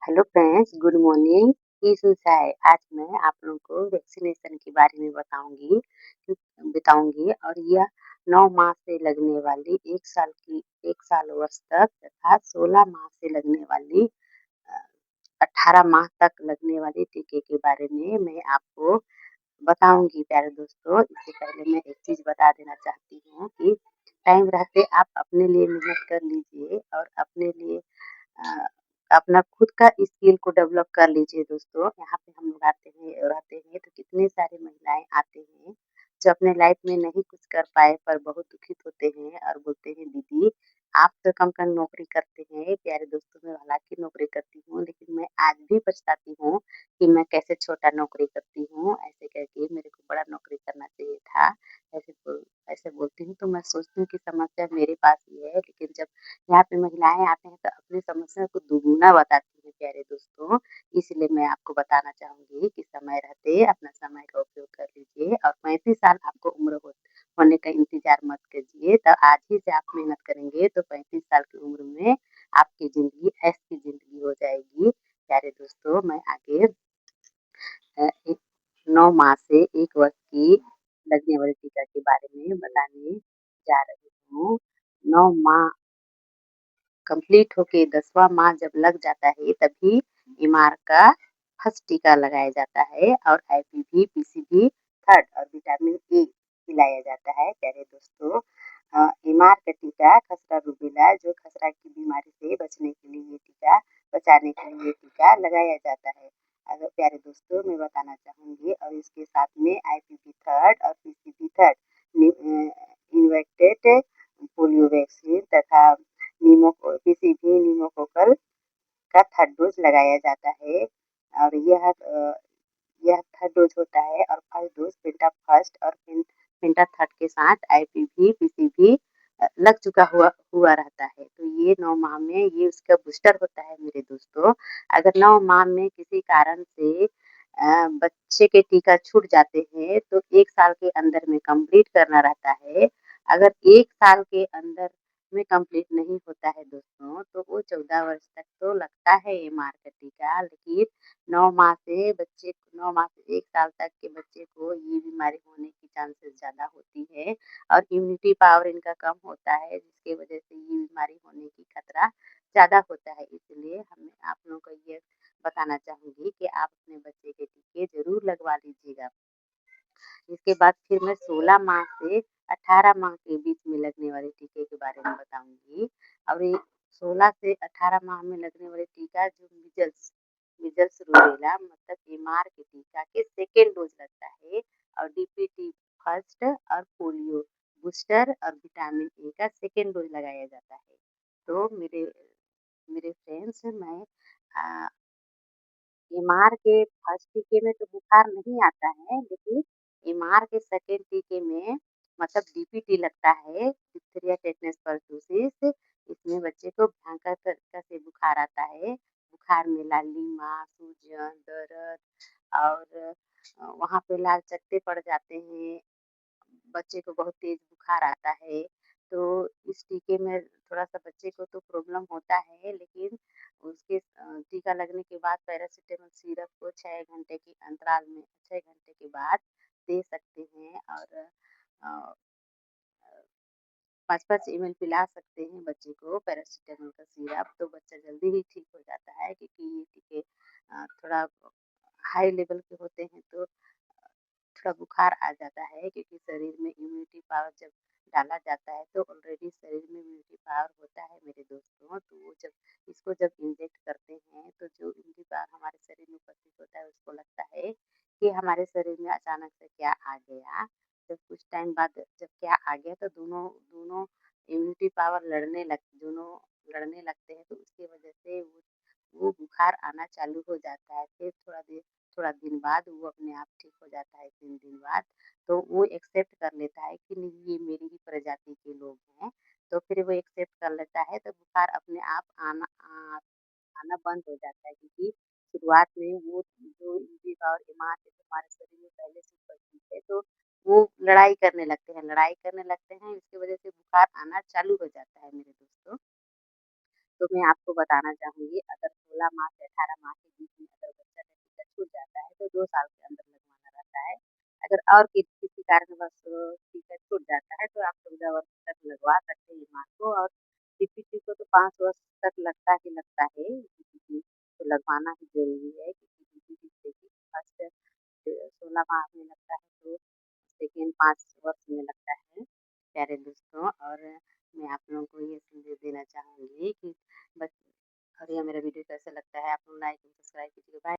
Hello friends, good morning. ये सुनता है। आज मैं आप लोगों को वैक्सीनेशन के बारे में बताऊंगी और यह 9 माह से लगने वाली 1 साल वर्ष तक तथा 16 माह से लगने वाली 18 माह तक लगने वाली टीके के बारे में मैं आपको बताऊंगी। प्यारे दोस्तों, इससे पहले मैं एक चीज बता देना चाहती हूँ कि टाइम रहते आप अपने लिए मेहनत कर लीजिए और अपने लिए अ, अपना खुद का स्किल को डेवलप कर लीजिए दोस्तों। यहाँ पे हम लोग रहते हैं तो कितने सारी महिलाएँ आते हैं, जो अपने लाइफ में नहीं कुछ कर पाए पर बहुत दुखित होते हैं और बोलते हैं दीदी आप तो कम नौकरी करते हैं। प्यारे दोस्तों, मैं हालाँकि नौकरी करती हूँ लेकिन मैं आज भी पछताती हूँ कि मैं कैसे छोटा नौकरी करती हूँ। ऐसे करके मेरे को बड़ा नौकरी करना चाहिए था। ऐसे बोल ऐसे बोलती हूँ तो मैं सोचती हूँ कि समस्या मेरे पास ही है, लेकिन जब यहाँ पे महिलाएँ आते हैं तो अपनी समस्या को दुगुना बताती हैं प्यारे दोस्तों। इसलिए मैं आपको बताना चाहूँगी कि समय रहते अपना समय का उपयोग कर लीजिए और 35 साल आपको उम्र होने का इंतज़ार मत कीजिए। तो आज ही से आप मेहनत करेंगे तो 35 साल की उम्र में आपकी ज़िंदगी ऐश की ज़िंदगी हो जाएगी। प्यारे दोस्तों, मैं आगे 9 माह से 1 वर्ष की लगने वाले टीका के बारे में बताने जा रही हूँ। 9 माह कंप्लीट होके 10वां माह जब लग जाता है तभी एमआर का फर्स्ट टीका लगाया जाता है और आईपीवी, पीसीवी थर्ड और विटामिन ए पिलाया जाता है। प्यारे दोस्तों, एमआर का टीका खसरा रूबेला जो खसरा की बीमारी से बचाने के लिए ये टीका लगाया जाता है। अगर प्यारे दोस्तों, मैं बताना चाहूँगी और इसके साथ में आईपीवी थर्ड और पीसीवी थर्ड इन्वेक्टेड पोलियो वैक्सीन तथा निमोकोकल का थर्ड डोज लगाया जाता है और यह थर्ड डोज होता है और फर्स्ट डोज पेंटा फर्स्ट और पेंटा थर्ड के साथ आईपीवी, पीसीवी लग चुका हुआ रहता है। तो ये 9 माह में ये उसका बूस्टर होता है मेरे दोस्तों। अगर 9 माह में किसी कारण से बच्चे के टीका छूट जाते हैं तो 1 साल के अंदर में कंप्लीट करना रहता है। अगर 1 साल के अंदर में कंप्लीट नहीं होता है दोस्तों, तो वो 14 वर्ष तक तो लगता है एमआर का टीका, लेकिन 9 माह से 1 साल तक के बच्चे को ये बीमारी होने की चांसेस ज़्यादा होती है और इम्यूनिटी पावर इनका कम होता है, जिसकी वजह से ये बीमारी होने की खतरा ज़्यादा होता है। इसलिए हमें आप लोगों को ये बताना चाहूँगी कि आप अपने बच्चे के टीके ज़रूर लगवा लीजिएगा। इसके बाद फिर मैं 16 माह से 18 माह के बीच में लगने वाले टीके के बारे में बताऊँगी और ये 16 से 18 माह में लगने वाले टीका जो मीज़ल्स रूबेला मतलब एमआर के टीका के सेकेंड डोज़ लगता है और डीपीटी फर्स्ट और पोलियो बूस्टर और विटामिन ए का सेकेंड डोज़ लगाया जाता है। तो मेरे मेरे फ्रेंड्स, मैं अ, एमआर के फर्स्ट टीके में तो बुखार नहीं आता है, लेकिन एमआर के सेकेंड टीके में मतलब डीपीटी लगता है, डिप्थीरिया टेटनस परटूसिस। इसमें बच्चे को भयंकर तरीका से बुखार आता है। बुखार में लालिमा, सूजन, दर्द और वहाँ पे लाल चट्टे पड़ जाते हैं। बच्चे को बहुत तेज़ बुखार आता है, तो इस टीके में थोड़ा-सा बच्चे को तो प्रॉब्लम होता है, लेकिन टीका लगने के बाद पैरासिटामॉल सिरप को 6 घंटे के अंतराल में 6 घंटे के बाद दे सकते हैं और अ, 5-5 एमएल पिला सकते हैं बच्चे को पैरासिटामॉल का सिरप, तो बच्चा जल्दी ही ठीक हो जाता है क्योंकि ये टीके थोड़ा हाई लेवल के होते हैं तो थोड़ा बुखार आ जाता है क्योंकि शरीर में इम्यूनिटी पावर जब डाला जाता है तो ऑलरेडी शरीर में इम्यूनिटी पावर होता है मेरे दोस्तों। तो वो जब इंजेक्ट करते हैं तो जो इम्यूनिटी पावर हमारे शरीर में उपस्थित होता है उसको लगता है कि हमारे शरीर में अचानक से क्या आ गया। जब कुछ टाइम बाद जब क्या आ गया तो दोनों दोनों इम्यूनिटी पावर दोनों लड़ने लगते हैं, तो उसकी वजह से वो बुखार आना चालू हो जाता है। फिर थोड़ा दिन बाद वो अपने आप ठीक हो जाता है 3 दिन बाद। तो वो एक्सेप्ट कर लेता है कि नहीं ये मेरी ही प्रजाति के लोग हैं, तो फिर वो एक्सेप्ट कर लेता है तो बुखार अपने आप आना बंद हो जाता है क्योंकि शुरुआत में वो जो इम्यूनिटी और एमआर है जो हमारे शरीर में पहले से उपस्थित है, तो वो लड़ाई करने लगते हैं, इसकी वजह से बुखार आना चालू हो जाता है मेरे दोस्तों। तो मैं आपको बताना चाहूँगी अगर 16 माह से 18 माह के बीच में अगर बच्चा का टीका छूट जाता है तो 2 साल के अंदर लगवाना रहता है। अगर और किसी कारणवश टीका छूट जाता है तो आप 14 वर्ष तक लगवा सकते हैं माँ को और डीपीटी को तो 5 वर्ष तक लगता ही लगता है। डीपीटी तो लगवाना ही ज़रूरी है क्योंकि डीपीटी देखिए फर्स्ट 16 माह में लगता है तो सेकंड 5 वर्ष में लगता है। प्यारे दोस्तों और मैं आप लोगों को ये संदेश देना चाहूँगी कि बस और ये मेरा वीडियो कैसा लगता है आप लोग लाइक एंड सब्सक्राइब कीजिएगा। बाय।